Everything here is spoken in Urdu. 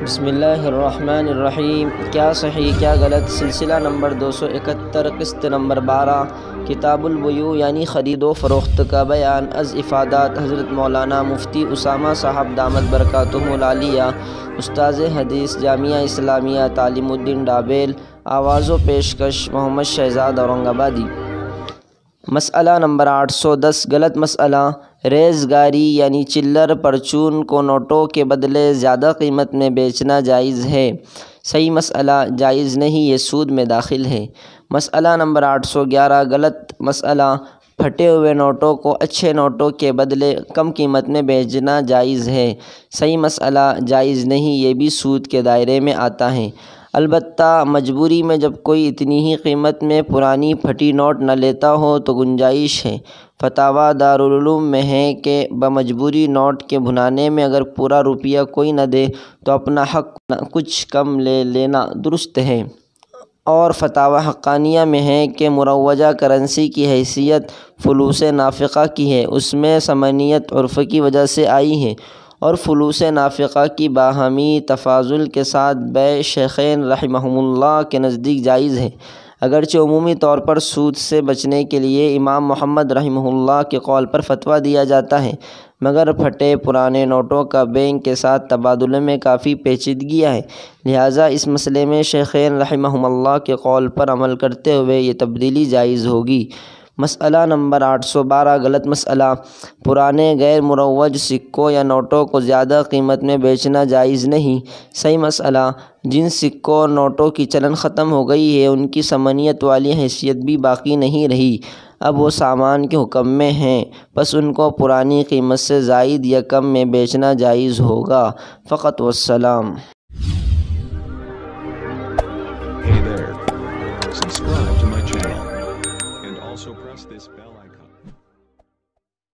بسم اللہ الرحمن الرحیم۔ کیا صحیح کیا غلط، سلسلہ نمبر 271، قسط نمبر 12، کتاب البیوع یعنی خرید و فروخت کا بیان۔ از افادات حضرت مولانا مفتی اسامہ صاحب دامت برکاتہم العالیہ، استاذ حدیث جامعہ اسلامیہ تعلیم الدین ڈابیل، آواز و پیشکش محمد شہزاد اورنگ آبادی۔ مسئلہ نمبر 810، غلط مسئلہ۔ ریزگاری یعنی چلر پرچون کو نوٹوں کے بدلے زیادہ قیمت میں بیچنا جائز ہے۔ صحیح مسئلہ، جائز نہیں، یہ سود میں داخل ہے۔ مسئلہ نمبر 811، غلط مسئلہ۔ پھٹے ہوئے نوٹوں کو اچھے نوٹوں کے بدلے کم قیمت میں بیچنا جائز ہے۔ صحیح مسئلہ، جائز نہیں، یہ بھی سود کے دائرے میں آتا ہے، البتہ مجبوری میں جب کوئی اتنی ہی قیمت میں پرانی پھٹی نوٹ نہ لیتا ہو تو گنجائش ہے۔ فتاویٰ دارالعلوم میں ہے کہ بمجبوری نوٹ کے بھنانے میں اگر پورا روپیہ کوئی نہ دے تو اپنا حق کچھ کم لے لینا درست ہے، اور فتاویٰ حقانیہ میں ہے کہ مروجہ کرنسی کی حیثیت فلوس نافقہ کی ہے، اس میں ثمنیت عرف کی وجہ سے آئی ہے، اور فلوس نافقہ کی باہمی تفاضل کے ساتھ بیع شیخین رحمہم اللہ کے نزدیک جائز ہے، اگرچہ عمومی طور پر سود سے بچنے کے لیے امام محمد رحمہ اللہ کے قول پر فتویٰ دیا جاتا ہے، مگر پھٹے پرانے نوٹوں کا بینک کے ساتھ تبادلے میں کافی پیچیدگیاں ہیں، لہٰذا اس مسئلے میں شیخین رحمہم اللہ کے قول پر عمل کرتے ہوئے یہ تبدیلی جائز ہوگی۔ مسئلہ نمبر 812، غلط مسئلہ۔ پرانے غیر مروج سکوں یا نوٹوں کو زیادہ قیمت میں بیچنا جائز نہیں۔ صحیح مسئلہ، جن سکوں اور نوٹوں کی چلن ختم ہو گئی ہے ان کی ثمنیت والی حیثیت بھی باقی نہیں رہی، اب وہ سامان کے حکم میں ہیں، بس ان کو پرانی قیمت سے زائد یا کم میں بیچنا جائز ہوگا، فقط والسلام۔ Hey there. Subscribe to my channel and also press this bell icon.